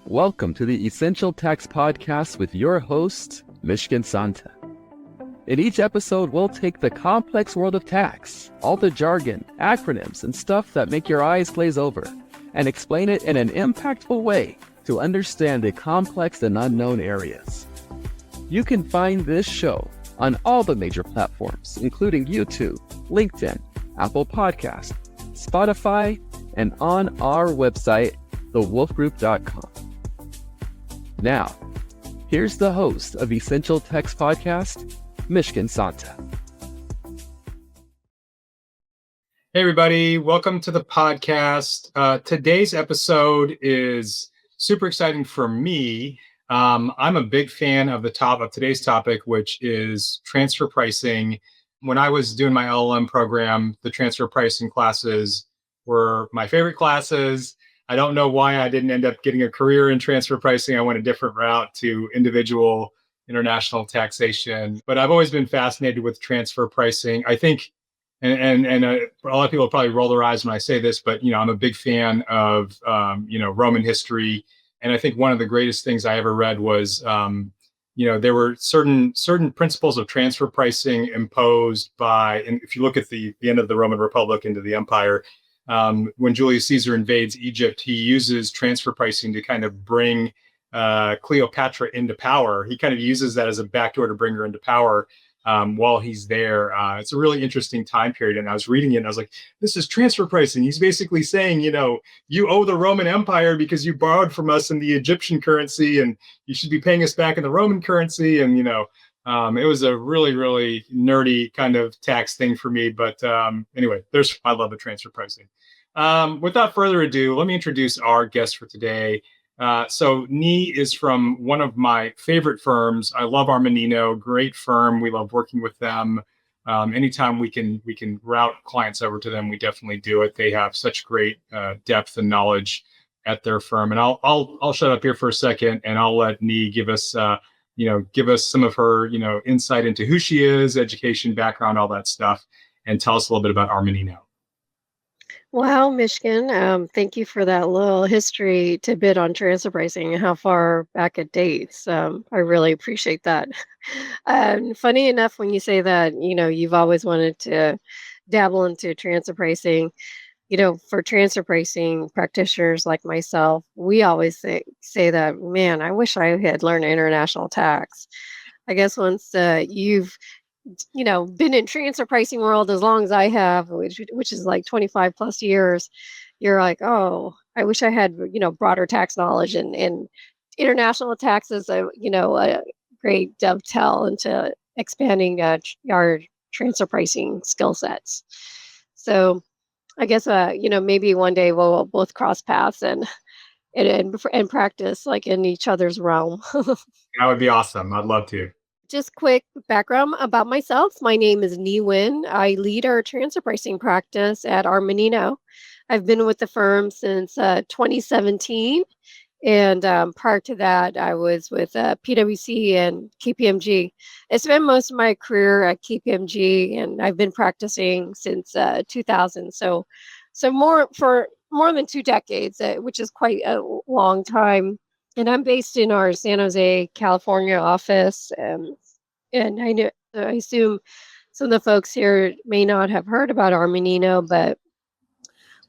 Welcome to the Essential Tax Podcast with your host, Mishkin Santa. In each episode, we'll take the complex world of tax, all the jargon, acronyms, and stuff that make your eyes glaze over, and explain it in an impactful way to understand the complex and unknown areas. You can find this show on all the major platforms, including YouTube, LinkedIn, Apple Podcasts, Spotify, and on our website, thewolfgroup.com. Now, here's the host of Essential Tax Podcast, Mishkin Santa. Hey, everybody. Welcome to the podcast. Today's episode is super exciting for me. I'm a big fan of today's topic, which is transfer pricing. When I was doing my LLM program, the transfer pricing classes were my favorite classes. I don't know why I didn't end up getting a career in transfer pricing. I went a different route to individual international taxation, but I've always been fascinated with transfer pricing. I think, and a lot of people probably roll their eyes when I say this, but I'm a big fan of Roman history, and I think one of the greatest things I ever read was there were certain principles of transfer pricing imposed by, and if you look at the end of the Roman Republic into the empire. When Julius Caesar invades Egypt, he uses transfer pricing to kind of bring Cleopatra into power. He kind of uses that as a backdoor to bring her into power while he's there. It's a really interesting time period. And I was reading it and I was like, this is transfer pricing. He's basically saying, you owe the Roman Empire because you borrowed from us in the Egyptian currency and you should be paying us back in the Roman currency. And, it was a really, really nerdy kind of tax thing for me. But anyway, I love the transfer pricing. Without further ado, let me introduce our guest for today. So Nghi is from one of my favorite firms. I love Armanino, great firm. We love working with them. Anytime we can route clients over to them, we definitely do it. They have such great depth and knowledge at their firm. And I'll shut up here for a second and I'll let Nghi give us some of her, insight into who she is, education, background, all that stuff, and tell us a little bit about Armanino. Wow, Mishkin, thank you for that little history tidbit on transfer pricing and how far back it dates. I really appreciate that. Funny enough, when you say that, you've always wanted to dabble into transfer pricing, for transfer pricing practitioners like myself, we always say that, man, I wish I had learned international tax. I guess once you've been in transfer pricing world as long as I have, which is like 25 plus years, you're like, oh, I wish I had, broader tax knowledge and international taxes, a great dovetail into expanding our transfer pricing skill sets. So I guess, maybe one day we'll both cross paths and practice like in each other's realm. That would be awesome. I'd love to. Just quick background about myself. My name is Nghi Huynh. I lead our transfer pricing practice at Armanino. I've been with the firm since 2017. And prior to that, I was with PwC and KPMG. I spent most of my career at KPMG, and I've been practicing since 2000. So more than 2 decades, which is quite a long time. And I'm based in our San Jose, California office. And I assume some of the folks here may not have heard about Armanino, but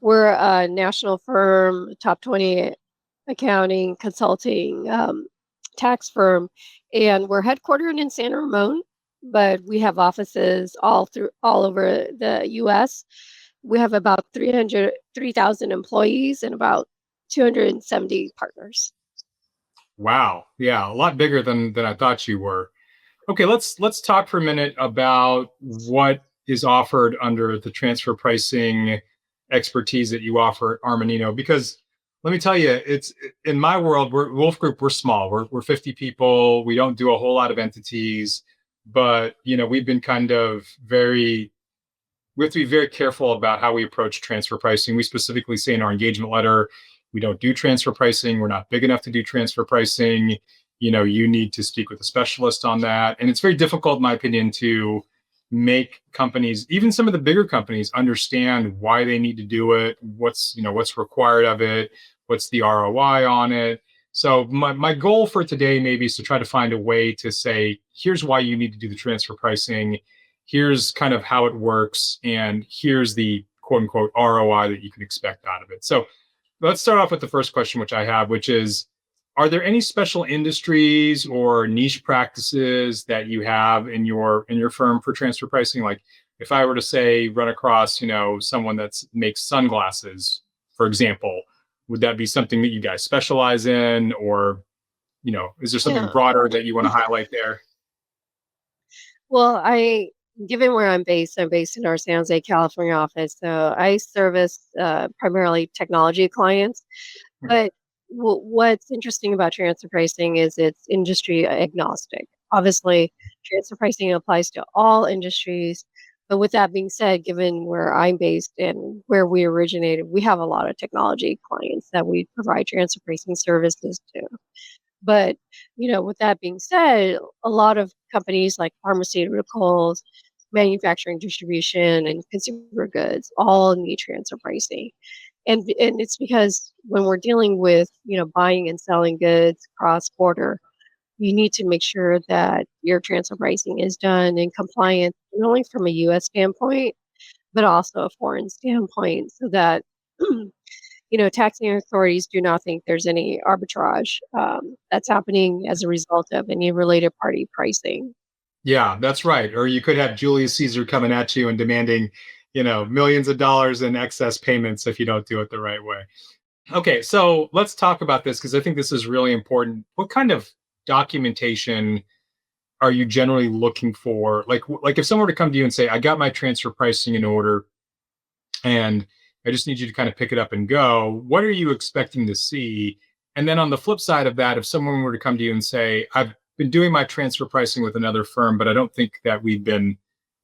we're a national firm, top 20 accounting, consulting, tax firm, and we're headquartered in San Ramon, but we have offices all over the U.S. We have about 3,000 employees and about 270 partners. Wow. Yeah, a lot bigger than I thought you were. Okay, let's talk for a minute about what is offered under the transfer pricing expertise that you offer at Armanino, because let me tell you, it's in my world, Wolf Group, we're small. We're 50 people. We don't do a whole lot of entities, but we've been we have to be very careful about how we approach transfer pricing. We specifically say in our engagement letter, we don't do transfer pricing. We're not big enough to do transfer pricing. You need to speak with a specialist on that. And it's very difficult, in my opinion, to make companies, even some of the bigger companies, understand why they need to do it, what's required of it, what's the ROI on it. So my goal for today maybe is to try to find a way to say, here's why you need to do the transfer pricing. Here's kind of how it works. And here's the quote unquote ROI that you can expect out of it. So let's start off with the first question, which I have, which is, are there any special industries or niche practices that you have in your firm for transfer pricing? Like if I were to say run across, someone that makes sunglasses, for example, would that be something that you guys specialize in, or, is there something Yeah. broader that you want to highlight there? Well, given where I'm based in our San Jose, California office. So I service primarily technology clients. Okay. But what's interesting about transfer pricing is it's industry agnostic. Obviously, transfer pricing applies to all industries. But with that being said, given where I'm based and where we originated, we have a lot of technology clients that we provide transfer pricing services to. But, with that being said, a lot of companies like pharmaceuticals, manufacturing, distribution, and consumer goods all need transfer pricing. And it's because when we're dealing with, buying and selling goods cross border, you need to make sure that your transfer pricing is done in compliance, not only from a US standpoint, but also a foreign standpoint, so that taxing authorities do not think there's any arbitrage that's happening as a result of any related party pricing. Yeah, that's right. Or you could have Julius Caesar coming at you and demanding, millions of dollars in excess payments if you don't do it the right way. Okay, so let's talk about this because I think this is really important. What kind of documentation are you generally looking for? Like if someone were to come to you and say, "I got my transfer pricing in order, and I just need you to kind of pick it up and go," what are you expecting to see? And then on the flip side of that, if someone were to come to you and say, "I've been doing my transfer pricing with another firm, but I don't think that we've been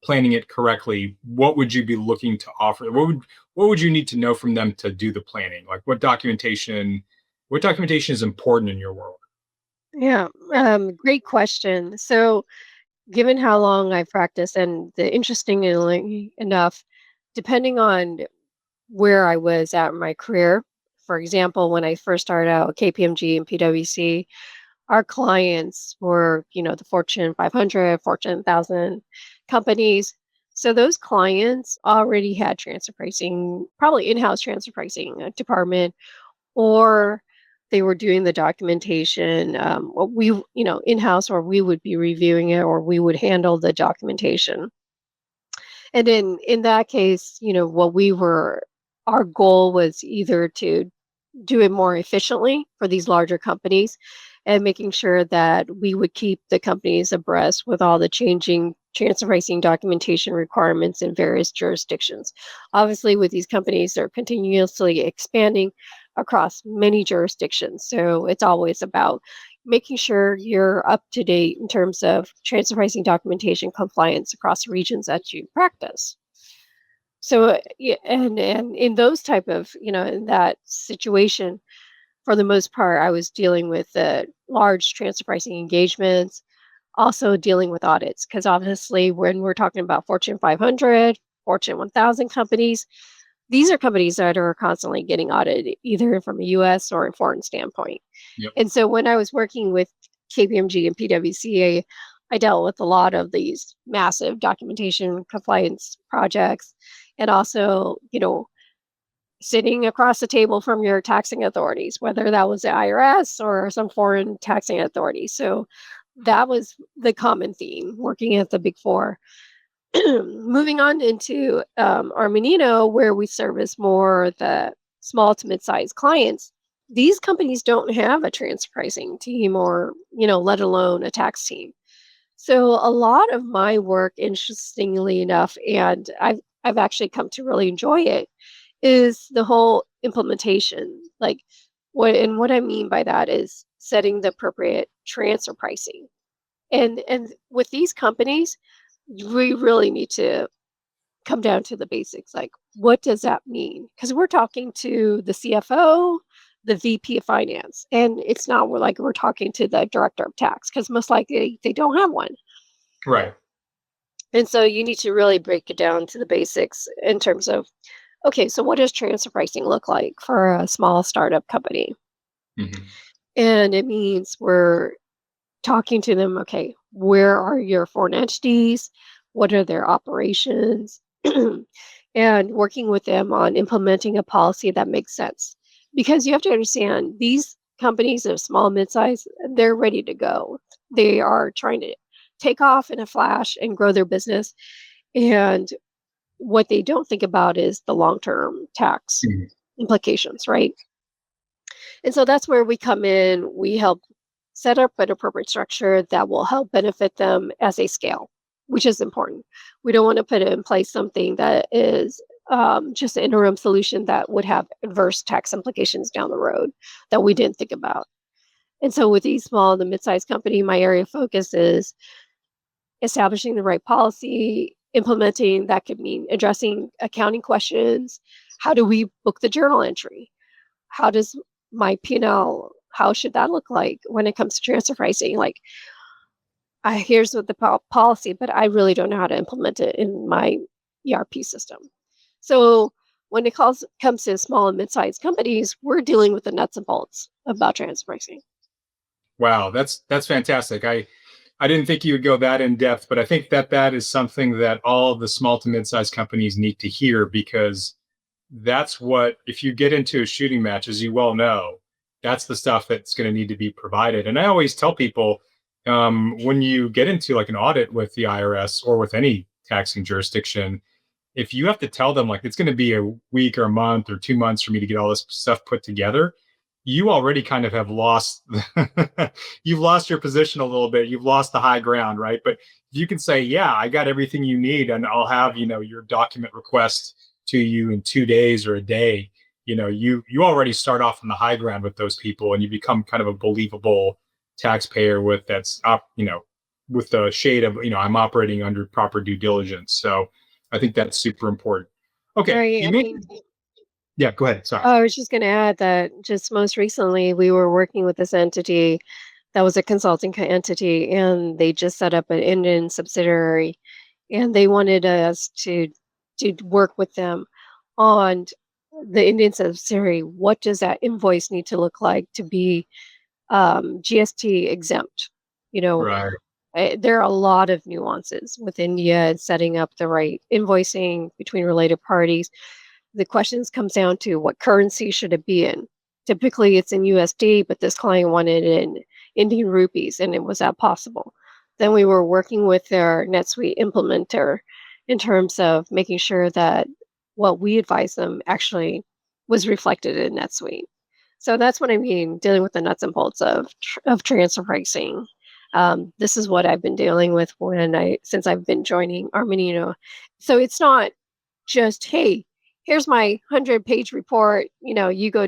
planning it correctly," what would you be looking to offer? What would you need to know from them to do the planning? Like what documentation is important in your world? Yeah, great question. So, given how long I've practiced, and interestingly enough, depending on where I was at in my career, for example, when I first started out at KPMG and PwC, our clients were, the Fortune 500, Fortune 1000 companies. So those clients already had transfer pricing, probably in-house transfer pricing department, or they were doing the documentation. What we, in-house, or we would be reviewing it, or we would handle the documentation. And in that case, our goal was either to do it more efficiently for these larger companies and making sure that we would keep the companies abreast with all the changing transfer pricing documentation requirements in various jurisdictions. Obviously, with these companies, they're continuously expanding across many jurisdictions. So it's always about making sure you're up to date in terms of transfer pricing documentation compliance across the regions that you practice. So, yeah, and in those type of, in that situation, for the most part, I was dealing with large transfer pricing engagements, also dealing with audits, because obviously, when we're talking about Fortune 500, Fortune 1000 companies, these are companies that are constantly getting audited, either from a US or a foreign standpoint. Yep. And so when I was working with KPMG and PwC, I dealt with a lot of these massive documentation compliance projects, and also, sitting across the table from your taxing authorities, whether that was the IRS or some foreign taxing authority. So that was the common theme working at the Big Four. Moving on into Armanino, where we service more the small to mid-sized clients, these companies don't have a transfer pricing team, or, let alone a tax team. So a lot of my work, interestingly enough, and I've actually come to really enjoy it, is the whole implementation. Like what I mean by that is setting the appropriate transfer pricing. And with these companies, we really need to come down to the basics. Like, what does that mean? Because we're talking to the CFO, the VP of finance, and it's not we're talking to the director of tax, because most likely they don't have one. Right. And so you need to really break it down to the basics in terms of, okay, so what does transfer pricing look like for a small startup company? Mhm. And it means we're talking to them, okay, where are your foreign entities? What are their operations? And working with them on implementing a policy that makes sense. Because you have to understand, these companies that are small, mid-size, they're ready to go. They are trying to take off in a flash and grow their business. And what they don't think about is the long-term tax Mhm. implications, right? And so that's where we come in. We help set up an appropriate structure that will help benefit them as they scale, which is important. We don't want to put in place something that is just an interim solution that would have adverse tax implications down the road that we didn't think about. And so with these small and the mid-sized company, my area of focus is establishing the right policy, implementing that could mean addressing accounting questions. How do we book the journal entry? How does my P&L, how should that look like when it comes to transfer pricing? Like, here's what the policy, but I really don't know how to implement it in my ERP system. So when it comes to small and mid-sized companies, we're dealing with the nuts and bolts about transfer pricing. Wow, that's fantastic. I didn't think you would go that in depth, but I think that is something that all of the small to mid-sized companies need to hear, because that's what, if you get into a shooting match, as you well know, that's the stuff that's going to need to be provided. And I always tell people, when you get into like an audit with the IRS or with any taxing jurisdiction, if you have to tell them like it's going to be a week or a month or 2 months for me to get all this stuff put together, you already kind of have lost you've lost your position a little bit. You've lost the high ground, right? But you can say, yeah, I got everything you need, and I'll have, your document request to you in 2 days or a day. You already start off on the high ground with those people, and you become kind of a believable taxpayer with with the shade of, I'm operating under proper due diligence. So I think that's super important. Okay, Right. you I mean, mentioned. Yeah, go ahead. Sorry. I was just going to add that just most recently we were working with this entity that was a consulting entity, and they just set up an Indian subsidiary, and they wanted us to work with them on the Indian subsidiary. What does that invoice need to look like to be GST exempt? You know, Right. there are a lot of nuances with India and setting up the right invoicing between related parties. The questions comes down to what currency should it be in. Typically, it's in USD, but this client wanted it in Indian rupees, and it was that possible. Then we were working with their NetSuite implementer in terms of making sure that what we advised them actually was reflected in NetSuite. So that's what I mean, dealing with the nuts and bolts of transfer pricing. This is what I've been dealing with since I've been joining Armanino. So it's not just, hey, here's my 100-page report. You go,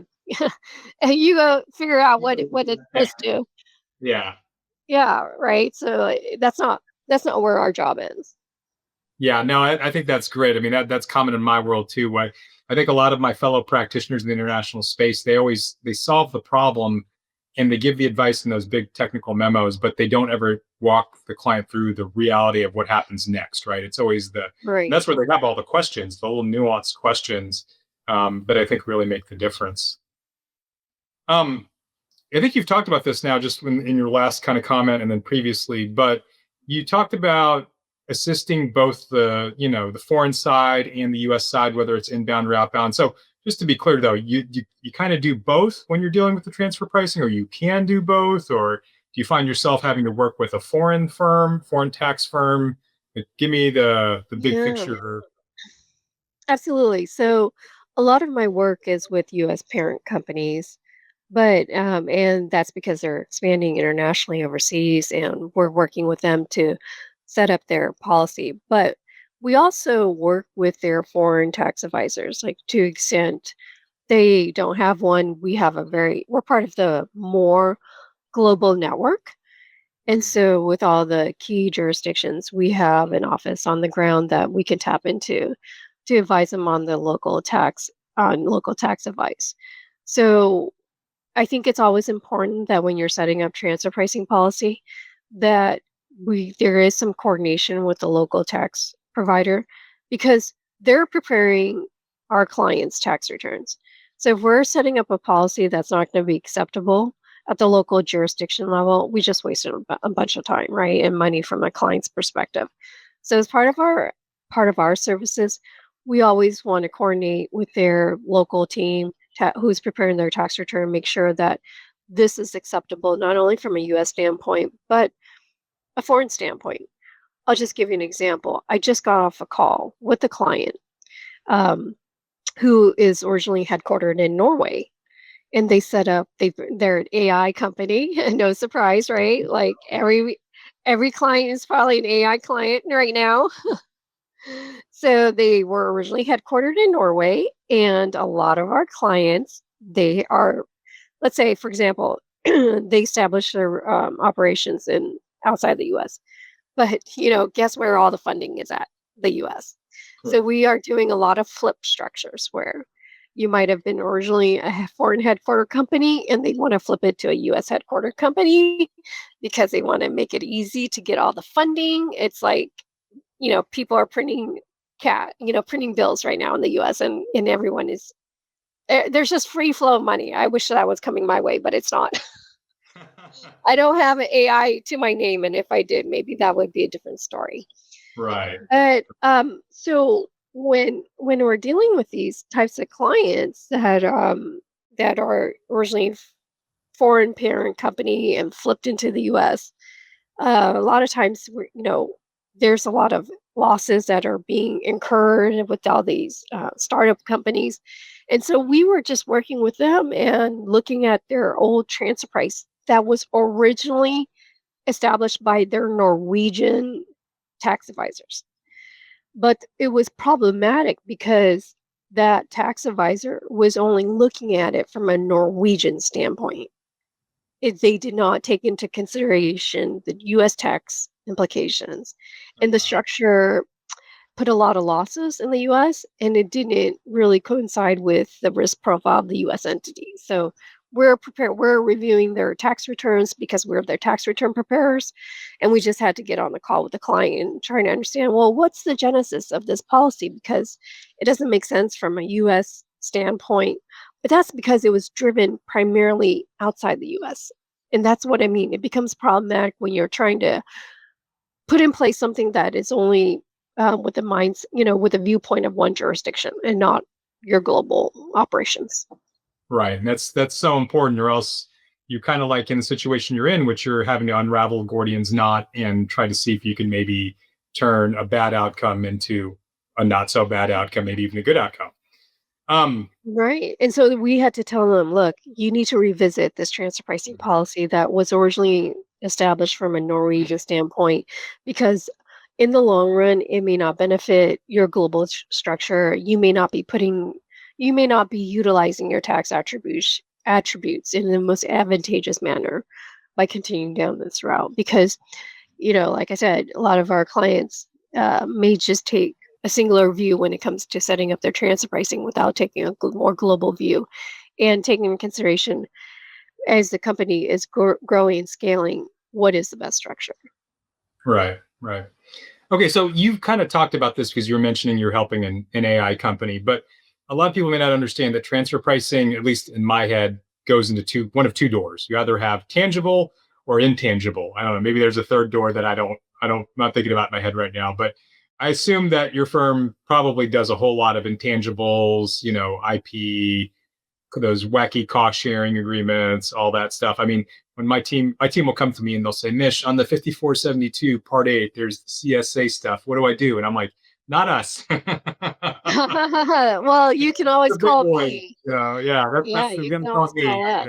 you go figure out what it's supposed to. Yeah. Yeah, right. So that's not where our job is. Yeah, no, I think that's great. I mean, that's common in my world too. I think a lot of my fellow practitioners in the international space, they solve the problem and they give the advice in those big technical memos, but they don't ever walk the client through the reality of what happens next, right? It's always and Right. that's where they have all the questions, the little nuanced questions, that I think really make the difference. Um, I think you've talked about this now just in your last kind of comment and then previously, but you talked about assisting both the foreign side and the US side, whether it's inbound or outbound. So just to be clear though, you kind of do both when you're dealing with the transfer pricing, or you can do both, or do you find yourself having to work with a foreign tax firm? Give me the big Yeah, picture. absolutely. So a lot of my work is with US parent companies, but and that's because they're expanding internationally overseas, and we're working with them to set up their policy. But we also work with their foreign tax advisors, like to extent they don't have one. We're part of the more global network. And so with all the key jurisdictions, we have an office on the ground that we can tap into to advise them on local tax advice. So I think it's always important that when you're setting up transfer pricing policy, that there is some coordination with the local tax provider, because they're preparing our clients' tax returns. So if we're setting up a policy that's not going to be acceptable at the local jurisdiction level, we just wasted a bunch of time, right, and money from a client's perspective. So as part of our services, we always want to coordinate with their local team who's preparing their tax return, make sure that this is acceptable not only from a U.S. standpoint but a foreign standpoint. I'll just give you an example. I just got off a call with a client um, who is originally headquartered in Norway, and they set up they're an AI company. No surprise, right? Like every client is probably an AI client right now. So they were originally headquartered in Norway, and a lot of our clients, they are, let's say, for example, they established their operations in outside the U.S. But guess where all the funding is at? The U.S. So we are doing a lot of flip structures where you might have been originally a foreign headquarter company and they want to flip it to a U.S. headquartered company because they want to make it easy to get all the funding. It's like, people are printing bills right now in the U.S. and everyone is there's just free flow of money. I wish that was coming my way, but it's not. I don't have an AI to my name, and if I did, maybe that would be a different story. Right. But so when we're dealing with these types of clients that are originally foreign parent company and flipped into the U.S., a lot of times there's a lot of losses that are being incurred with all these startup companies, and so we were just working with them and looking at their old transfer price that was originally established by their Norwegian tax advisors. But it was problematic because that tax advisor was only looking at it from a Norwegian standpoint. They did not take into consideration the US tax implications. And the structure put a lot of losses in the US, and it didn't really coincide with the risk profile of the US entity. So we're reviewing their tax returns because we're their tax return preparers, and we just had to get on the call with the client and trying to understand, well, what's the genesis of this policy, because it doesn't make sense from a US standpoint, but that's because it was driven primarily outside the US. And that's what I mean. It becomes problematic when you're trying to put in place something that is only with the minds, with a viewpoint of one jurisdiction and not your global operations. Right. And that's so important, or else you kind of like in the situation you're in, which you're having to unravel Gordian's knot and try to see if you can maybe turn a bad outcome into a not so bad outcome, maybe even a good outcome. Right. And so we had to tell them, look, you need to revisit this transfer pricing policy that was originally established from a Norwegian standpoint, because in the long run, it may not benefit your global structure. You may not be utilizing your tax attributes in the most advantageous manner by continuing down this route. Because, like I said, a lot of our clients may just take a singular view when it comes to setting up their transfer pricing without taking a more global view and taking into consideration, as the company is growing and scaling, what is the best structure. Right. Okay, so you've kind of talked about this because you were mentioning you're helping an AI company, but a lot of people may not understand that transfer pricing, at least in my head, goes into one of two doors. You either have tangible or intangible. I don't know, maybe there's a third door that I'm not thinking about in my head right now, but I assume that your firm probably does a whole lot of intangibles, IP, those wacky cost sharing agreements, all that stuff. I mean, when my team will come to me and they'll say, Mish, on the 5472 part 8, there's the CSA stuff. What do I do? And I'm like, not us. Well, you can always call me. Yeah, Yeah, that's you them can always calling me. call us.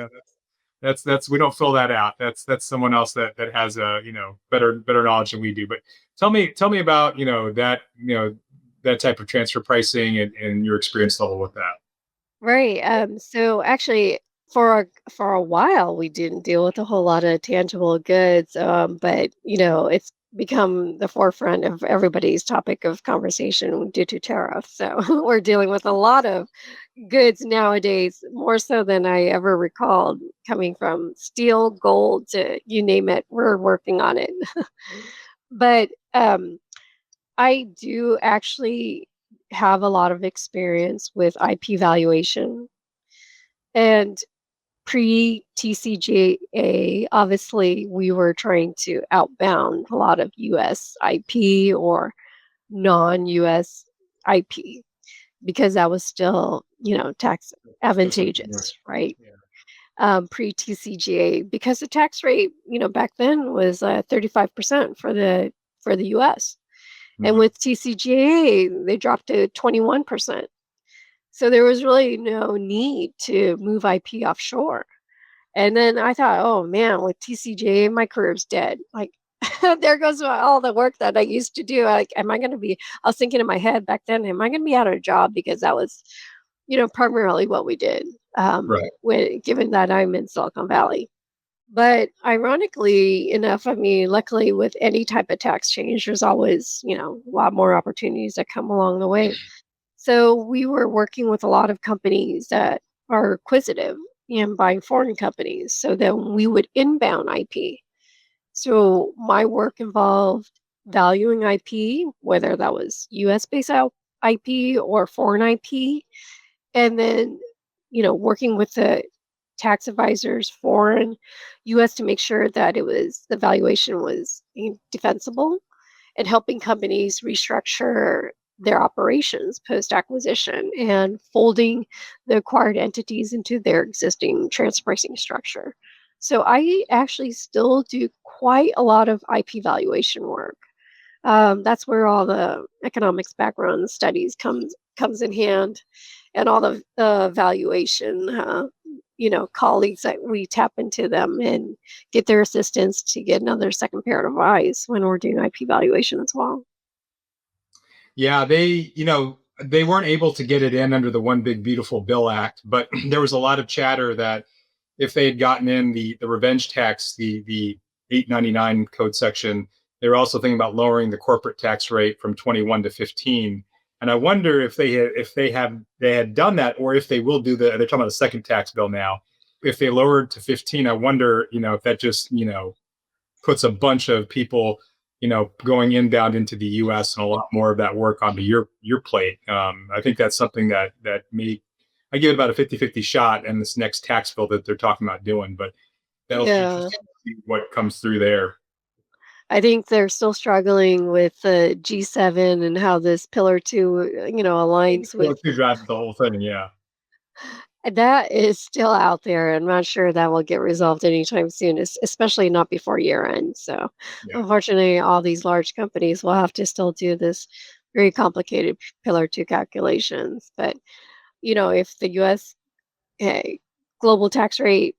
Yeah, that's we don't fill that out. That's someone else that has a better knowledge than we do. But tell me about that type of transfer pricing and your experience level with that. Right. So actually, for a while, we didn't deal with a whole lot of tangible goods, but it's become the forefront of everybody's topic of conversation due to tariffs. So we're dealing with a lot of goods nowadays, more so than I ever recalled, coming from steel, gold, to you name it. We're working on it. But I do actually have a lot of experience with IP valuation. And Pre-TCJA, obviously, we were trying to outbound a lot of US IP or non-US IP because that was still, tax advantageous, right? Yeah. Pre-TCJA, because the tax rate, back then was 35% for the US. And with TCJA, they dropped to 21%. So there was really no need to move IP offshore. And then I thought, oh man, with TCJA, my career's dead. Like, there goes all the work that I used to do. Like, am I going to be? I was thinking in my head back then, am I going to be out of a job because that was, primarily what we did. Right. Given that I'm in Silicon Valley. But ironically enough, I mean, luckily with any type of tax change, there's always, a lot more opportunities that come along the way. So we were working with a lot of companies that are acquisitive and buying foreign companies. So then we would inbound IP. So my work involved valuing IP, whether that was US based IP or foreign IP, and then, working with the tax advisors, foreign, US, to make sure that the valuation was defensible, and helping companies restructure their operations post acquisition and folding the acquired entities into their existing transfer pricing structure. So I actually still do quite a lot of IP valuation work. That's where all the economics background studies comes in hand, and all the valuation, colleagues that we tap into them and get their assistance to get another second pair of eyes when we're doing IP valuation as well. Yeah, they weren't able to get it in under the One Big Beautiful Bill Act, but there was a lot of chatter that if they had gotten in the revenge tax, the 899 code section, they were also thinking about lowering the corporate tax rate from 21 to 15. And I wonder if they had done that, or if they will do they're talking about the second tax bill now. If they lowered to 15, I wonder, if that just, puts a bunch of people, going inbound into the U.S. and a lot more of that work onto your plate. I think that's something that I give it about a 50-50 shot in this next tax bill that they're talking about doing, but that'll be Yeah. interesting to see what comes through there. I think they're still struggling with the G7 and how this Pillar 2, aligns with. Two drives the whole thing, yeah. That is still out there. I'm not sure that will get resolved anytime soon, especially not before year end. So, Yeah. unfortunately, all these large companies will have to still do this very complicated Pillar 2 calculations. But, if the US global tax rate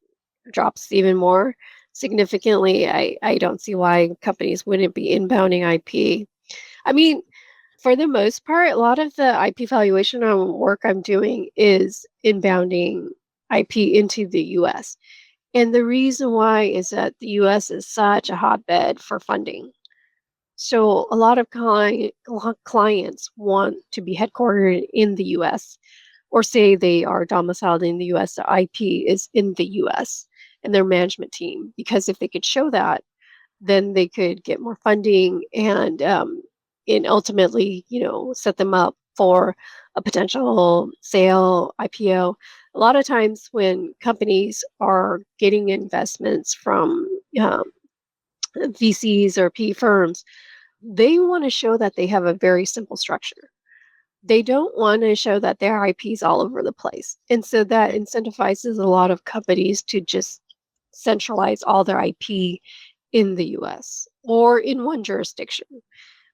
drops even more significantly, I don't see why companies wouldn't be inbounding IP. I mean, for the most part, a lot of the IP valuation work I'm doing is inbounding IP into the US. And the reason why is that the US is such a hotbed for funding. So a lot of clients want to be headquartered in the US, or say they are domiciled in the US, the IP is in the US and their management team. Because if they could show that, then they could get more funding and ultimately, set them up for a potential sale, IPO. A lot of times when companies are getting investments from VCs or P firms, they want to show that they have a very simple structure. They don't want to show that their IP is all over the place. And so that incentivizes a lot of companies to just centralize all their IP in the US or in one jurisdiction.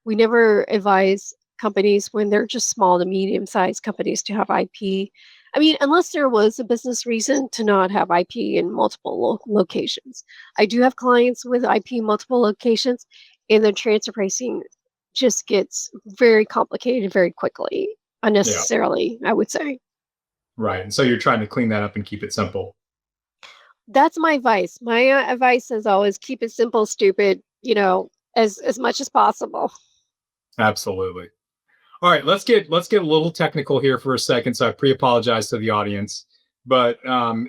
We never advise companies when they're just small to medium-sized companies to have IP. I mean, unless there was a business reason to not have IP in multiple locations. I do have clients with IP in multiple locations, and the transfer pricing just gets very complicated very quickly, unnecessarily, I would say. Right. And so you're trying to clean that up and keep it simple. That's my advice. My advice is always keep it simple, stupid, as much as possible. Absolutely. All right, let's get a little technical here for a second. So I pre-apologize to the audience, but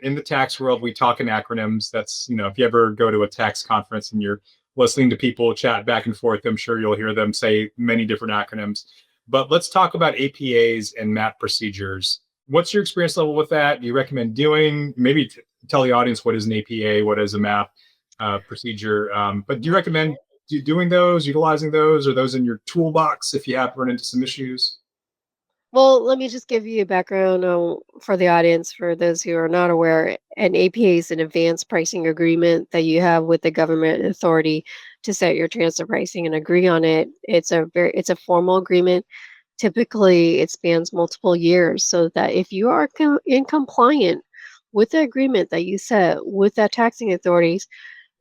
in the tax world, we talk in acronyms. That's, if you ever go to a tax conference and you're listening to people chat back and forth, I'm sure you'll hear them say many different acronyms. But let's talk about APAs and MAP procedures. what's your experience level with that? Do you recommend doing? Maybe tell the audience what is an APA, what is a MAP procedure. But do you recommend doing those, utilizing those, or those in your toolbox if you have run into some issues? Well, let me just give you a background for the audience, for those who are not aware. An APA is an advanced pricing agreement that you have with the government authority to set your transfer pricing and agree on it. It's a formal agreement. Typically, it spans multiple years, so that if you are in compliant with the agreement that you set with that taxing authorities,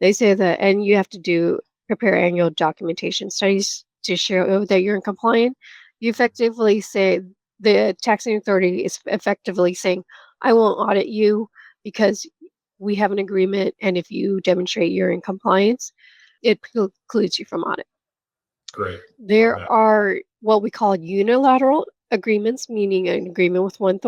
they say that, and you have to prepare annual documentation studies to show that you're in compliant. You effectively say, the taxing authority is effectively saying, I won't audit you because we have an agreement, and if you demonstrate you're in compliance, it precludes you from audit. Great. There are what we call unilateral agreements, meaning an agreement with one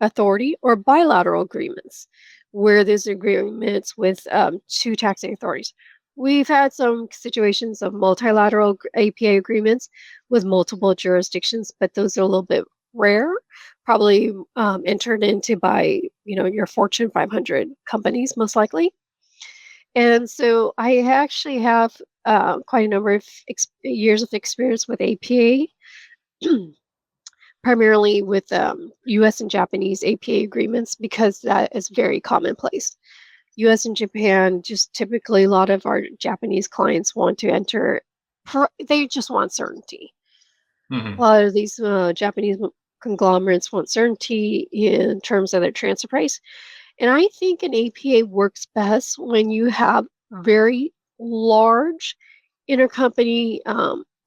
authority, or bilateral agreements, where there's agreements with two taxing authorities. We've had some situations of multilateral APA agreements with multiple jurisdictions, but those are a little bit rare, probably entered into by your Fortune 500 companies, most likely. And so I actually have quite a number of years of experience with APA, primarily with U.S. and Japanese APA agreements, because that is very commonplace. U.S. and Japan, just typically a lot of our Japanese clients want to enter, they just want certainty. Mm-hmm. A lot of these Japanese conglomerates want certainty in terms of their transfer price. And I think an APA works best when you have very large intercompany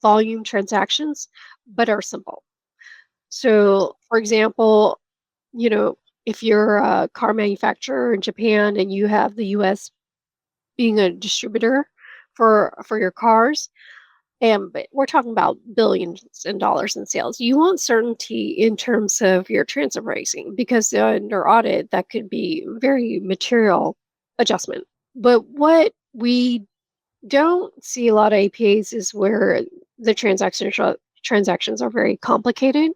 volume transactions, but are simple. So, for example, if you're a car manufacturer in Japan and you have the U.S. being a distributor for your cars, but we're talking about billions in dollars in sales. You want certainty in terms of your transfer pricing, because under audit, that could be very material adjustment. But what we don't see a lot of APAs is where the transactions are very complicated,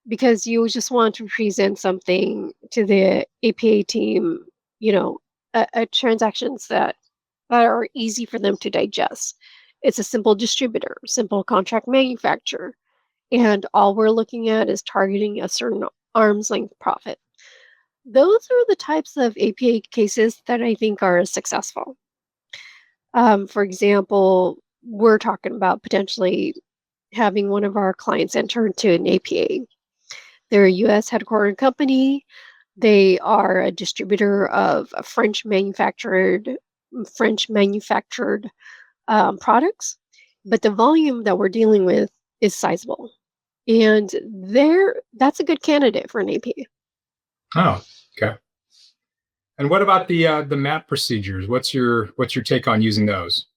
because you just want to present something to the APA team, transactions that are easy for them to digest. It's a simple distributor, simple contract manufacturer, and all we're looking at is targeting a certain arm's length profit. Those are the types of APA cases that I think are successful. For example, we're talking about potentially having one of our clients enter into an APA. They're a U.S. headquartered company. They are a distributor of French manufactured products, but the volume that we're dealing with is sizable, and that's a good candidate for an APA. Oh, okay. And what about the MAP procedures? What's your take on using those?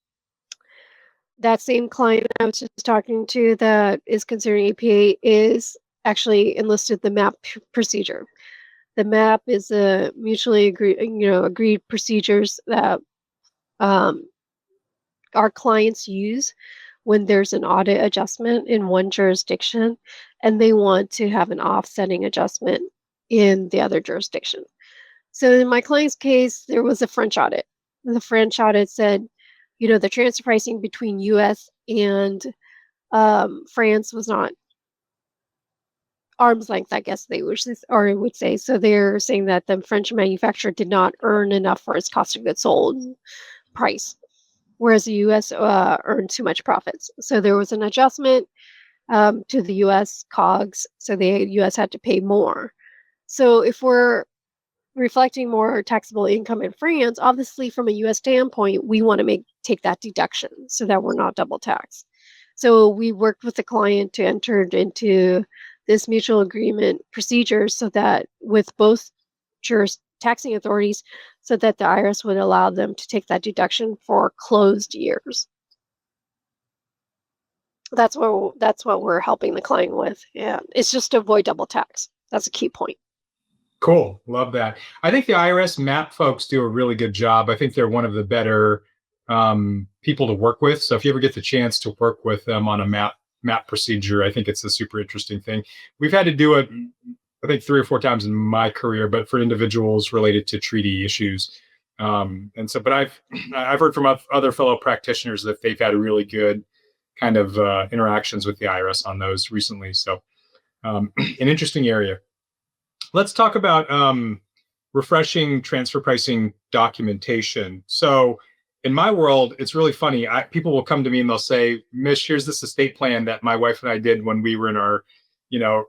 That same client I was just talking to that is considering APA is actually enlisted the MAP procedure. The MAP is a mutually agreed procedures that our clients use when there's an audit adjustment in one jurisdiction and they want to have an offsetting adjustment in the other jurisdiction. So in my client's case, there was a French audit. The French audit said, the transfer pricing between US and France was not arm's length, I guess they would say. So they're saying that the French manufacturer did not earn enough for its cost of goods sold price, whereas the U.S. Earned too much profits. So there was an adjustment to the U.S. COGS, so the U.S. had to pay more. So if we're reflecting more taxable income in France, obviously from a U.S. standpoint, we want to take that deduction so that we're not double taxed. So we worked with the client to enter into this mutual agreement procedure so that with both taxing authorities, so that the IRS would allow them to take that deduction for closed years. That's what we're helping the client with. Yeah, it's just to avoid double tax. That's a key point. Cool. Love that. I think the IRS MAP folks do a really good job. I think they're one of the better people to work with. So if you ever get the chance to work with them on a MAP procedure, I think it's a super interesting thing. We've had to do it I think 3 or 4 times in my career, but for individuals related to treaty issues. But I've heard from other fellow practitioners that they've had really good kind of interactions with the IRS on those recently. So an interesting area. Let's talk about refreshing transfer pricing documentation. So in my world, it's really funny. People will come to me and they'll say, Mish, here's this estate plan that my wife and I did when we were in our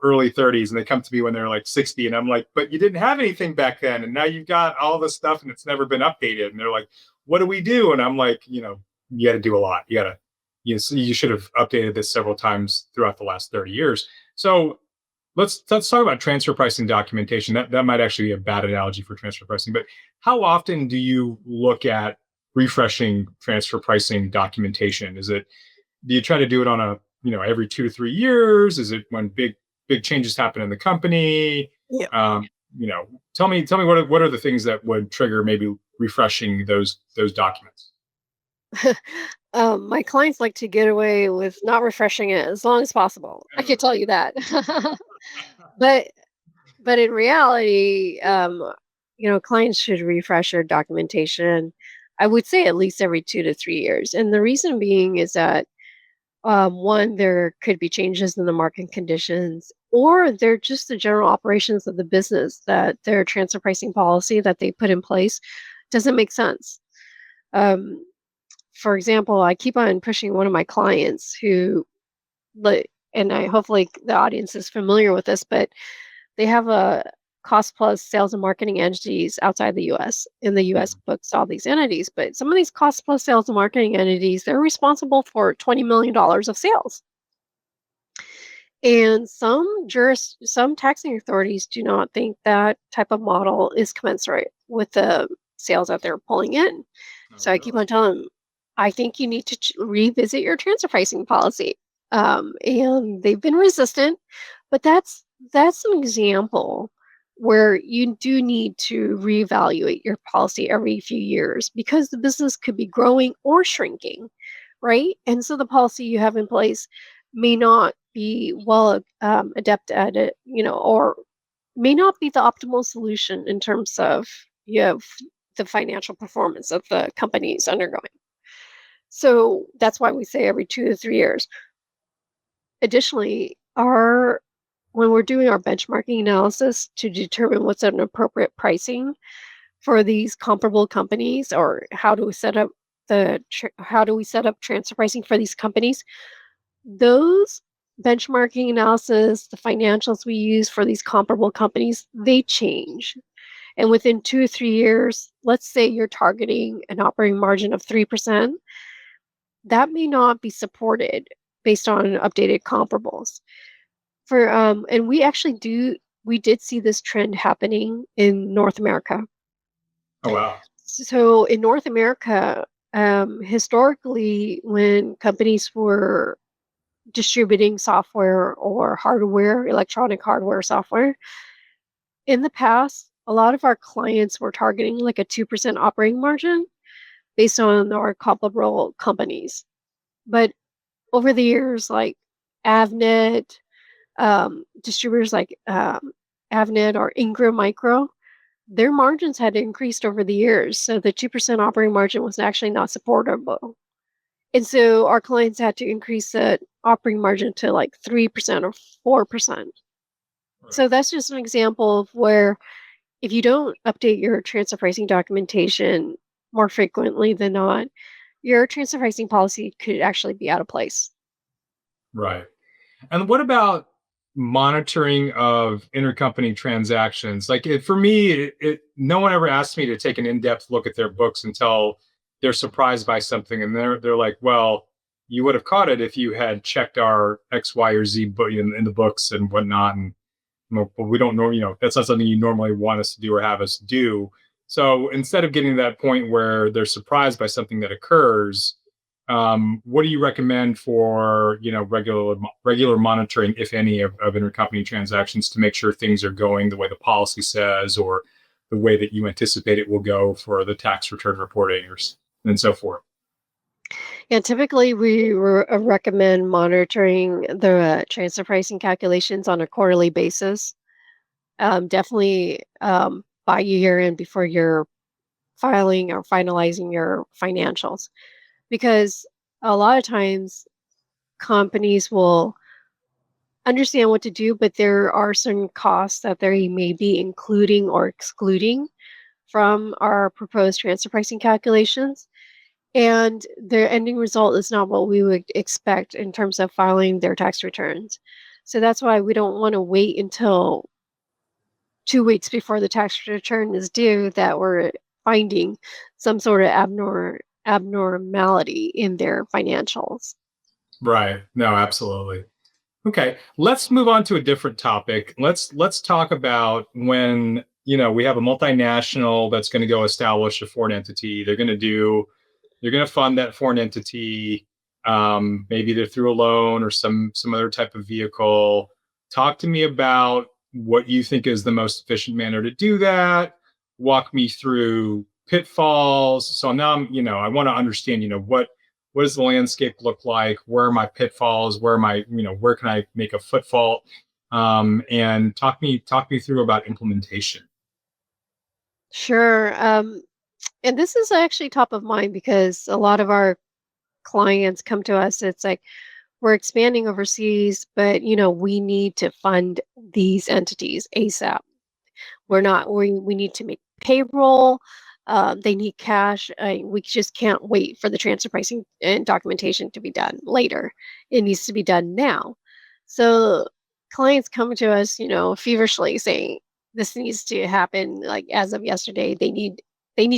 early 30s. And they come to me when they're like 60. And I'm like, but you didn't have anything back then. And now you've got all this stuff and it's never been updated. And they're like, what do we do? And I'm like, you got to do a lot. You should have updated this several times throughout the last 30 years. So let's talk about transfer pricing documentation. That might actually be a bad analogy for transfer pricing, but how often do you look at refreshing transfer pricing documentation? Do you try to do it on a every 2 to 3 years? Is it when big changes happen in the company? Yeah. Tell me what are the things that would trigger maybe refreshing those documents? My clients like to get away with not refreshing it as long as possible. I can tell you that. But in reality, clients should refresh their documentation. I would say at least every 2 to 3 years. And the reason being is that one, there could be changes in the market conditions, or they're just the general operations of the business that their transfer pricing policy that they put in place doesn't make sense. For example, I keep on pushing one of my clients who, and I hopefully the audience is familiar with this, but they have a cost plus sales and marketing entities outside the US. In the US books all these entities, but some of these cost plus sales and marketing entities, they're responsible for $20 million of sales. And some taxing authorities do not think that type of model is commensurate with the sales that they're pulling in. So I keep on telling them, I think you need to revisit your transfer pricing policy. And they've been resistant, but that's an example where you do need to reevaluate your policy every few years because the business could be growing or shrinking, right? And so the policy you have in place may not be well adept at it, or may not be the optimal solution in terms of the financial performance of the companies undergoing. So that's why we say every 2 to 3 years. Additionally, when we're doing our benchmarking analysis to determine what's an appropriate pricing for these comparable companies, or how do we set up transfer pricing for these companies, those benchmarking analysis, the financials we use for these comparable companies, they change. And within 2 or 3 years, let's say you're targeting an operating margin of 3%, that may not be supported based on updated comparables. And we did see this trend happening in North America. Oh, wow. So in North America, historically, when companies were distributing software or hardware, electronic hardware, software, in the past, a lot of our clients were targeting like a 2% operating margin based on our comparable companies. But over the years, like Avnet, distributors like Avnet or Ingram Micro, their margins had increased over the years. So the 2% operating margin was actually not supportable. And so our clients had to increase the operating margin to like 3% or 4%. Right. So that's just an example of where if you don't update your transfer pricing documentation more frequently than not, your transfer pricing policy could actually be out of place. Right. And what about monitoring of intercompany transactions? Like for me, no one ever asked me to take an in-depth look at their books until they're surprised by something, and they're like, "Well, you would have caught it if you had checked our X, Y, or Z in the books and whatnot." And we don't know, that's not something you normally want us to do or have us do. So instead of getting to that point where they're surprised by something that occurs, what do you recommend for regular monitoring, if any, of intercompany transactions to make sure things are going the way the policy says or the way that you anticipate it will go for the tax return reporting and so forth? Yeah, typically we recommend monitoring the transfer pricing calculations on a quarterly basis. Definitely by year end before you're filing or finalizing your financials, because a lot of times companies will understand what to do, but there are certain costs that they may be including or excluding from our proposed transfer pricing calculations. And their ending result is not what we would expect in terms of filing their tax returns. So that's why we don't want to wait until 2 weeks before the tax return is due that we're finding some sort of abnormality in their financials. Right. No, absolutely. Okay, let's move on to a different topic. Let's talk about when, we have a multinational that's going to go establish a foreign entity. They're going to fund that foreign entity. Maybe they're through a loan or some other type of vehicle. Talk to me about what you think is the most efficient manner to do that. Walk me through pitfalls. So now I want to understand, what does the landscape look like? Where are my pitfalls? Where can I make a footfall? And talk me through about implementation. Sure. And this is actually top of mind because a lot of our clients come to us. It's like, we're expanding overseas, but we need to fund these entities ASAP. We need to make payroll. They need cash. We just can't wait for the transfer pricing and documentation to be done later. It needs to be done now. So clients come to us, feverishly saying this needs to happen like as of yesterday. They need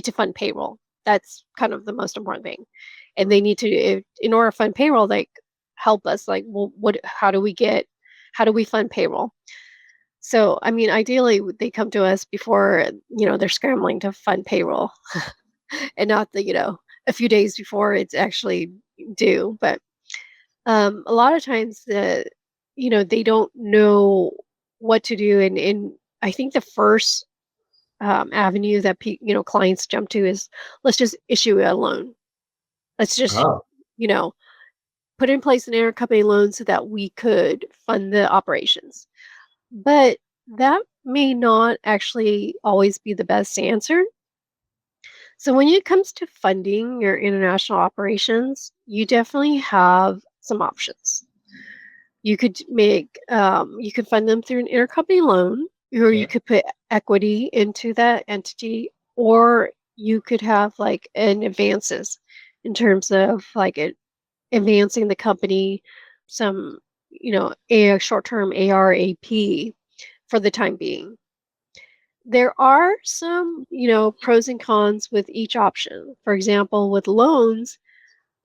to fund payroll. That's kind of the most important thing. And they need to, in order to fund payroll, like help us, like, well, how do we fund payroll? So, I mean, ideally, they come to us before, they're scrambling to fund payroll and not a few days before it's actually due. But a lot of times they don't know what to do. And I think the first avenue that clients jump to is, let's just issue a loan. Let's just, Oh, you know, put in place an intercompany loan so that we could fund the operations. But that may not actually always be the best answer. So when it comes to funding your international operations, you definitely have some options. You could fund them through an intercompany loan, or you yeah. could put equity into that entity, or you could have like an advances in terms of like advancing the company some, a short-term ARAP for the time being. There are some, pros and cons with each option. For example, with loans,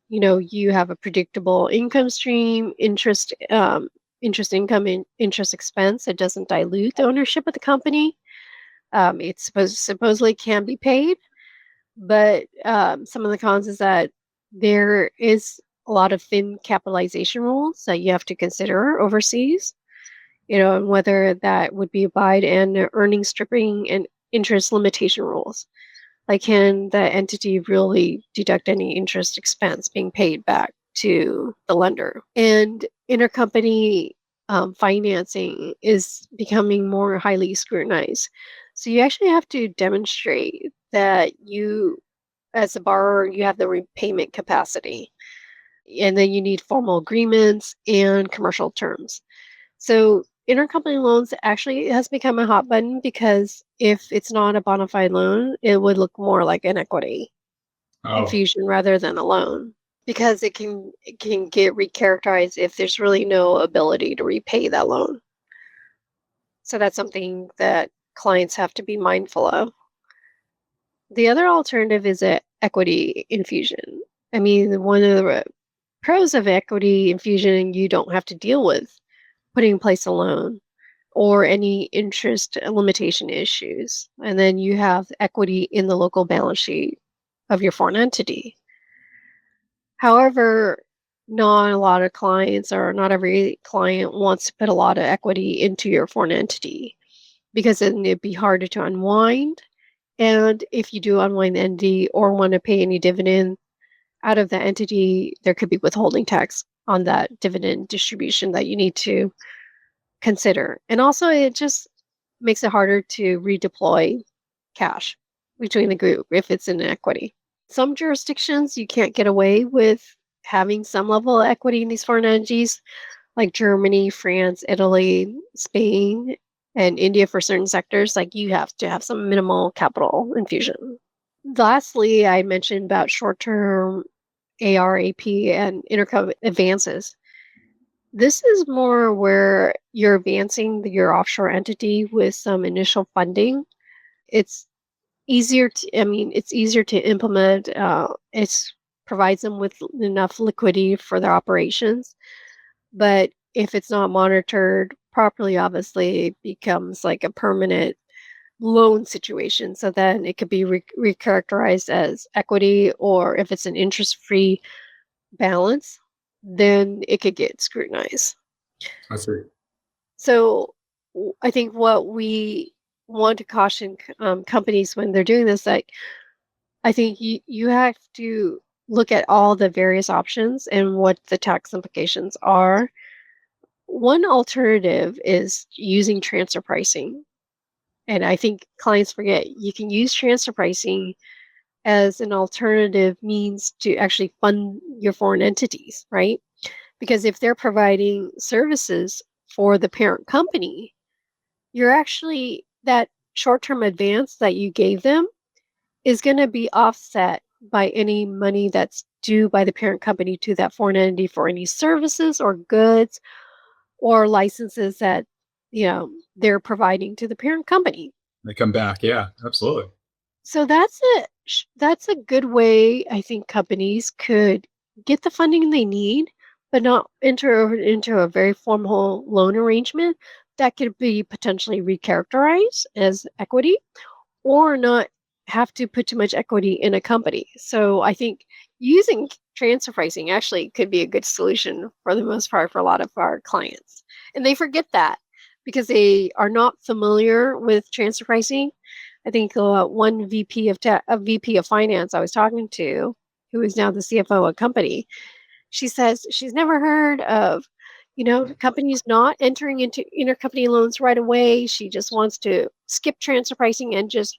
you have a predictable income stream, interest income and interest expense. It doesn't dilute the ownership of the company. It supposedly can be paid, but some of the cons is that there is a lot of thin capitalization rules that you have to consider overseas, and whether that would be abide and earning stripping and interest limitation rules. Like, can the entity really deduct any interest expense being paid back to the lender? And intercompany financing is becoming more highly scrutinized. So you actually have to demonstrate that you, as a borrower, you have the repayment capacity. And then you need formal agreements and commercial terms. So intercompany loans actually has become a hot button because if it's not a bona fide loan, it would look more like an equity Oh, infusion rather than a loan, because it can get recharacterized if there's really no ability to repay that loan. So that's something that clients have to be mindful of. The other alternative is a equity infusion. I mean, one of the pros of equity infusion, you don't have to deal with putting in place a loan or any interest limitation issues. And then you have equity in the local balance sheet of your foreign entity. However, not a lot of clients, or not every client, wants to put a lot of equity into your foreign entity, because then it'd be harder to unwind. And if you do unwind the entity or want to pay any dividend out of that entity, there could be withholding tax on that dividend distribution that you need to consider. And also, it just makes it harder to redeploy cash between the group if it's in equity. Some jurisdictions you can't get away with having some level of equity in these foreign entities, like Germany, France, Italy, Spain, and India for certain sectors. Like you have to have some minimal capital infusion. Lastly, I mentioned about short-term ARAP and intercompany advances. This is more where you're advancing your offshore entity with some initial funding. It's it's easier to implement. It provides them with enough liquidity for their operations. But if it's not monitored properly, obviously it becomes like a permanent loan situation. So then it could be recharacterized as equity, or if it's an interest-free balance, then it could get scrutinized. I see. So I think what we want to caution companies when they're doing this, like I think you have to look at all the various options and what the tax implications are. One alternative is using transfer pricing. And I think clients forget you can use transfer pricing as an alternative means to actually fund your foreign entities, right? Because if they're providing services for the parent company, you're actually that short-term advance that you gave them is going to be offset by any money that's due by the parent company to that foreign entity for any services or goods or licenses that they're providing to the parent company. They come back. Yeah, absolutely. So that's a good way I think companies could get the funding they need, but not enter into a very formal loan arrangement that could be potentially recharacterized as equity, or not have to put too much equity in a company. So I think using transfer pricing actually could be a good solution for the most part for a lot of our clients. And they forget that because they are not familiar with transfer pricing. I think one a VP of finance I was talking to, who is now the CFO of a company, she says she's never heard of, companies not entering into intercompany loans right away. She just wants to skip transfer pricing and just,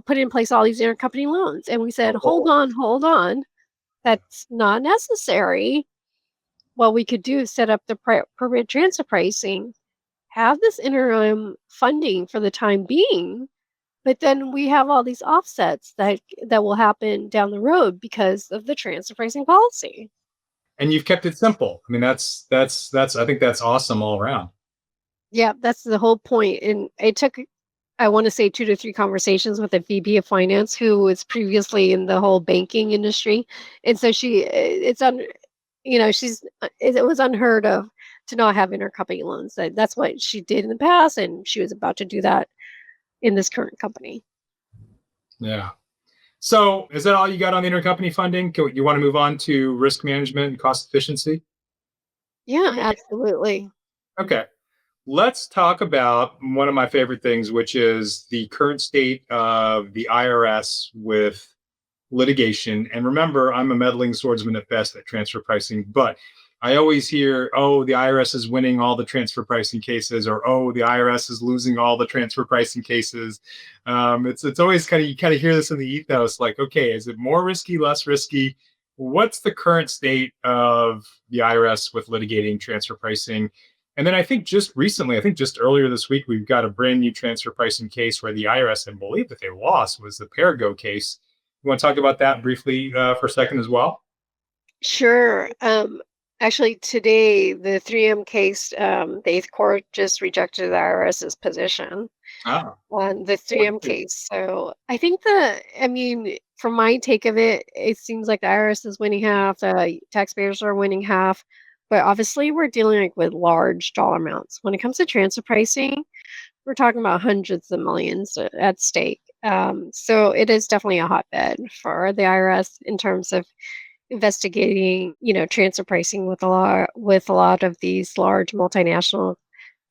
put in place all these intercompany loans. And we said, hold on. That's not necessary. What we could do is set up the appropriate transfer pricing, have this interim funding for the time being, but then we have all these offsets that will happen down the road because of the transfer pricing policy. And you've kept it simple. I mean, that's I think that's awesome all around. Yeah, that's the whole point. And it took, I want to say, 2 to 3 conversations with a VP of finance who was previously in the whole banking industry. And so it was unheard of to not have intercompany loans. That's what she did in the past, and she was about to do that in this current company. Yeah. So is that all you got on the intercompany funding? You want to move on to risk management and cost efficiency? Yeah, absolutely. Okay. Let's talk about one of my favorite things, which is the current state of the IRS with litigation. And remember, I'm a meddling swordsman at best at transfer pricing, but I always hear, oh, the IRS is winning all the transfer pricing cases, or oh, the IRS is losing all the transfer pricing cases. It's always you kind of hear this in the ethos, like, okay, is it more risky, less risky? What's the current state of the IRS with litigating transfer pricing? And then I think just earlier this week, we've got a brand new transfer pricing case where the IRS, I believe that they lost, was the Perigo case. You want to talk about that briefly for a second as well? Sure. Actually, today, the 3M case, the 8th Court just rejected the IRS's position on the 3M case. So I think from my take of it, it seems like the IRS is winning half, the taxpayers are winning half. But obviously, we're dealing with large dollar amounts. When it comes to transfer pricing, we're talking about hundreds of millions at stake. So it is definitely a hotbed for the IRS in terms of investigating, transfer pricing with a lot of these large multinational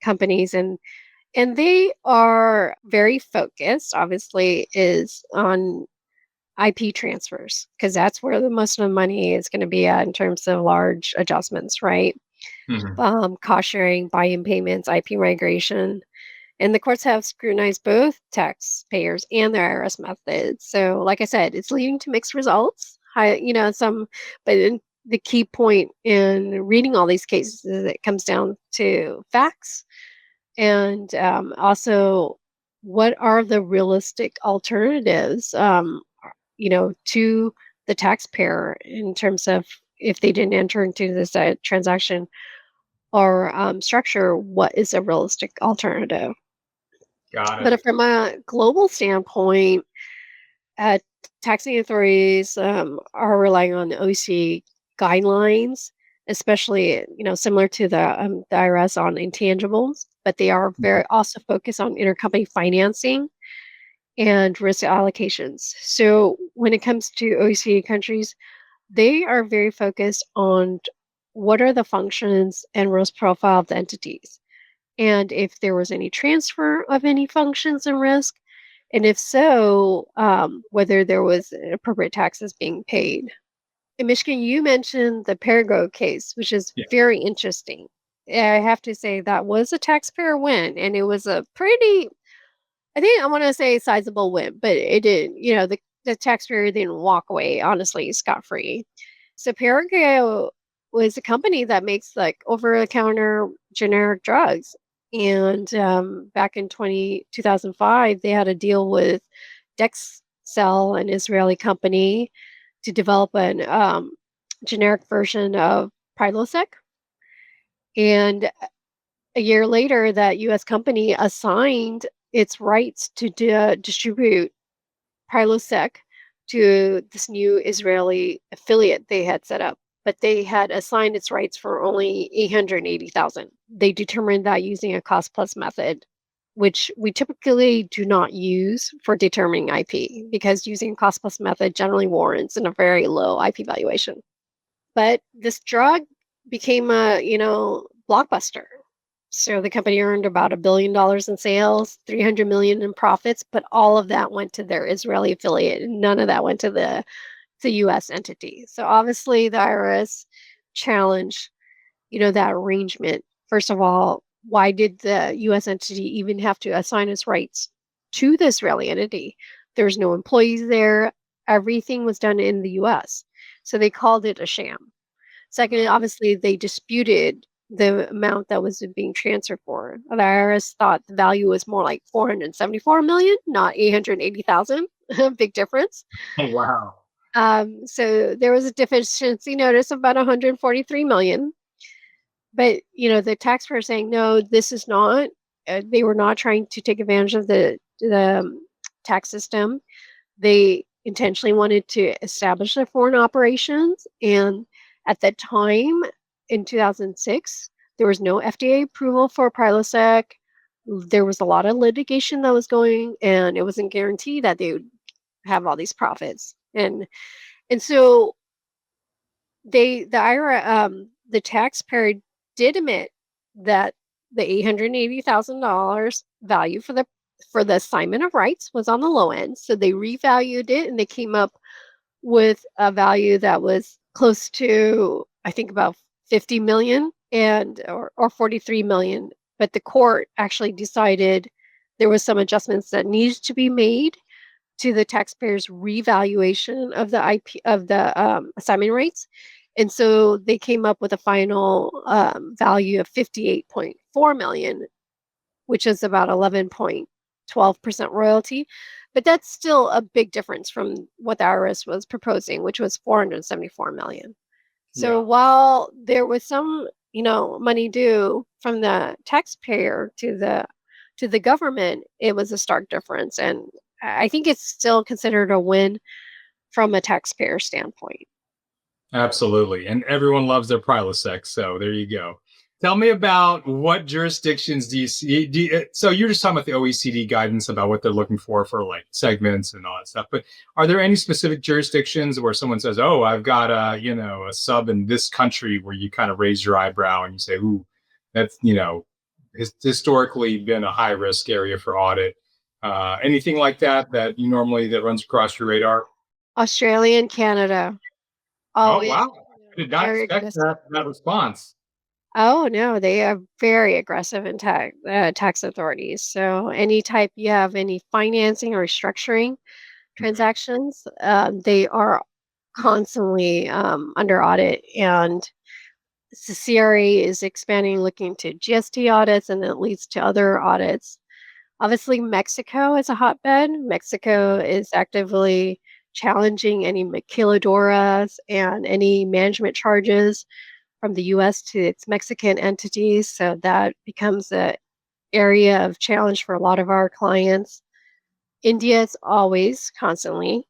companies, and they are very focused. Obviously, is on IP transfers because that's where the most of the money is going to be at in terms of large adjustments, right? Mm-hmm. Cost sharing, buy-in payments, IP migration. And the courts have scrutinized both taxpayers and their IRS methods. So, like I said, it's leading to mixed results. But the key point in reading all these cases is it comes down to facts and also what are the realistic alternatives, to the taxpayer in terms of if they didn't enter into this transaction or structure, what is a realistic alternative? Got it. But from a global standpoint, uh, taxing authorities are relying on OECD guidelines, especially similar to the IRS on intangibles. But they are very also focused on intercompany financing and risk allocations. So when it comes to OECD countries, they are very focused on what are the functions and risk profile of the entities, and if there was any transfer of any functions and risk, and if so, whether there was appropriate taxes being paid. In Michigan, you mentioned the Perigo case, which is Yeah. very interesting. I have to say that was a taxpayer win, and it was a pretty, I think I want to say sizable win, but it didn't, the taxpayer didn't walk away, honestly, scot-free. So Perigo was a company that makes like over-the-counter generic drugs. And back in 2005, they had a deal with Dexcel, an Israeli company, to develop an generic version of Prilosec. And a year later, that U.S. company assigned its rights to distribute Prilosec to this new Israeli affiliate they had set up, but they had assigned its rights for only 880,000. They determined that using a cost plus method, which we typically do not use for determining IP, because using cost plus method generally warrants in a very low IP valuation. But this drug became a, blockbuster. So the company earned about $1 billion in sales, 300 million in profits, but all of that went to their Israeli affiliate, and none of that went to the U.S. entity. So obviously the IRS challenged, that arrangement. First of all, why did the U.S. entity even have to assign its rights to the Israeli entity? There's no employees there. Everything was done in the U.S. So they called it a sham. Second, obviously, they disputed the amount that was being transferred for. The IRS thought the value was more like 474 million, not 880,000. Big difference. Oh, wow. So there was a deficiency notice of about 143 million. But, the taxpayer saying, no, this is not, they were not trying to take advantage of the tax system. They intentionally wanted to establish their foreign operations. And at that time, in 2006, there was no FDA approval for Prilosec. There was a lot of litigation that was going, and it wasn't guaranteed that they would have all these profits. And so the taxpayer did admit that the $880,000 value for the assignment of rights was on the low end. So they revalued it, and they came up with a value that was close to, I think, about 50 million or 43 million. But the court actually decided there was some adjustments that needed to be made to the taxpayer's revaluation of the IP of the assignment rates. And so they came up with a final value of 58.4 million, which is about 11.12% royalty. But that's still a big difference from what the IRS was proposing, which was 474 million. So while there was some, money due from the taxpayer to the government, it was a stark difference. And I think it's still considered a win from a taxpayer standpoint. Absolutely. And everyone loves their Prilosec. So there you go. Tell me about what jurisdictions do you see? So you're just talking about the OECD guidance about what they're looking for like segments and all that stuff. But are there any specific jurisdictions where someone says, "Oh, I've got a sub in this country," where you kind of raise your eyebrow and you say, "Ooh, that's has historically been a high risk area for audit." Anything like that you normally that runs across your radar? Australia and Canada. Oh Always wow! I did not very expect aggressive. that response. Oh no, they are very aggressive in tax authorities. So any type you have any financing or restructuring transactions, they are constantly under audit, and the CRA is expanding, looking to GST audits, and it leads to other audits. Obviously, Mexico is a hotbed. Mexico is actively challenging any maquiladoras and any management charges from the US to its Mexican entities. So that becomes an area of challenge for a lot of our clients. India is always constantly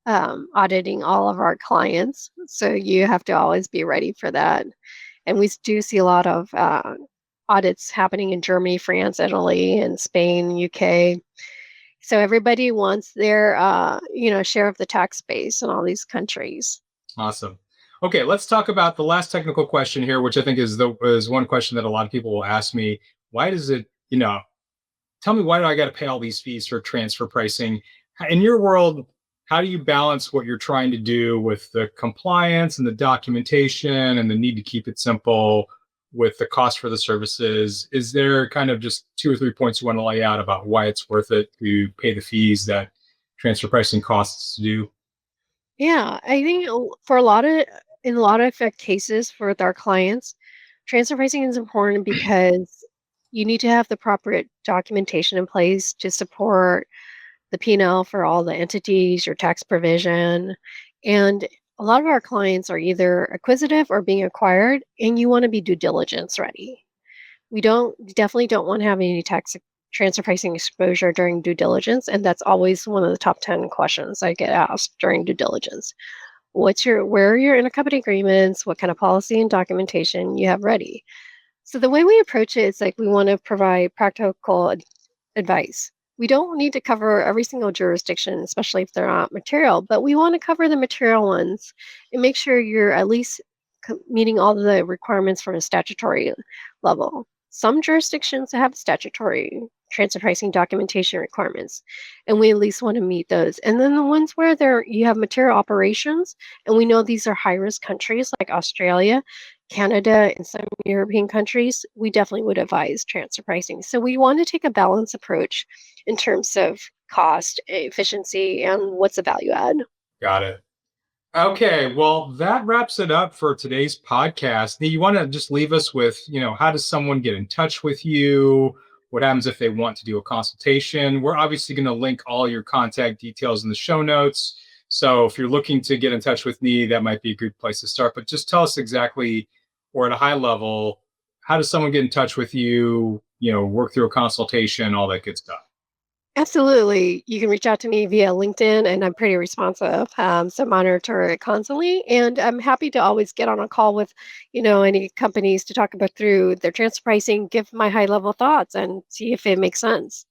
auditing all of our clients. So you have to always be ready for that. And we do see a lot of audits happening in Germany, France, Italy, and Spain, UK. So everybody wants their share of the tax base in all these countries. Awesome. Okay, let's talk about the last technical question here, which I think is one question that a lot of people will ask me. Why does it, tell me, why do I got to pay all these fees for transfer pricing? In your world, how do you balance what you're trying to do with the compliance and the documentation and the need to keep it simple with the cost for the services? Is there kind of just 2 or 3 points you want to lay out about why it's worth it to pay the fees that transfer pricing costs to do? Yeah, I think in a lot of cases with our clients, transfer pricing is important because you need to have the proper documentation in place to support the P&L for all the entities, your tax provision. And a lot of our clients are either acquisitive or being acquired, and you want to be due diligence ready. We definitely don't want to have any tax transfer pricing exposure during due diligence, and that's always one of the top 10 questions I get asked during due diligence. Where are your intercompany agreements? What kind of policy and documentation you have ready? So the way we approach it is like we want to provide practical advice. We don't need to cover every single jurisdiction, especially if they're not material, but we want to cover the material ones and make sure you're at least meeting all the requirements from a statutory level. Some jurisdictions have statutory transfer pricing documentation requirements, and we at least want to meet those. And then the ones where you have material operations, and we know these are high-risk countries like Australia, Canada, and some European countries, we definitely would advise transfer pricing. So we want to take a balanced approach in terms of cost, efficiency, and what's the value add. Got it. Okay, well, that wraps it up for today's podcast. You want to just leave us with, how does someone get in touch with you? What happens if they want to do a consultation? We're obviously going to link all your contact details in the show notes. So if you're looking to get in touch with me, that might be a good place to start. But just tell us exactly, or at a high level, how does someone get in touch with you, work through a consultation, all that good stuff? Absolutely. You can reach out to me via LinkedIn, and I'm pretty responsive. So monitor it constantly. And I'm happy to always get on a call with, any companies to talk about through their transfer pricing, give my high level thoughts and see if it makes sense.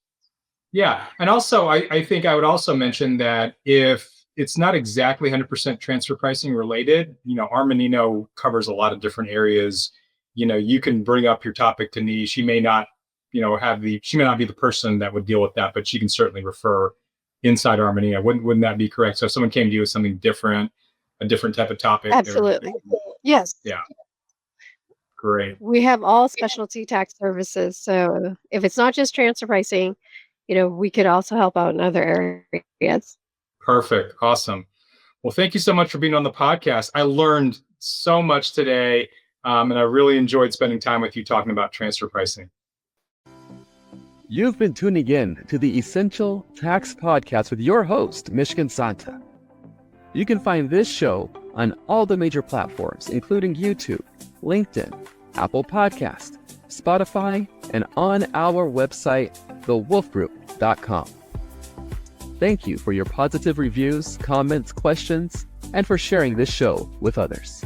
Yeah. And also, I think I would also mention that if it's not exactly 100% transfer pricing related, Armanino covers a lot of different areas. You can bring up your topic to Nghi. She may not she may not be the person that would deal with that, but she can certainly refer inside Armanino. Wouldn't that be correct? So if someone came to you with something different, a different type of topic. Absolutely. Yes. Yeah. Great. We have all specialty tax services. So if it's not just transfer pricing, we could also help out in other areas. Perfect. Awesome. Well, thank you so much for being on the podcast. I learned so much today, and I really enjoyed spending time with you talking about transfer pricing. You've been tuning in to the Essential Tax Podcast with your host, Mishkin Santa. You can find this show on all the major platforms, including YouTube, LinkedIn, Apple Podcast, Spotify, and on our website, thewolfgroup.com. Thank you for your positive reviews, comments, questions, and for sharing this show with others.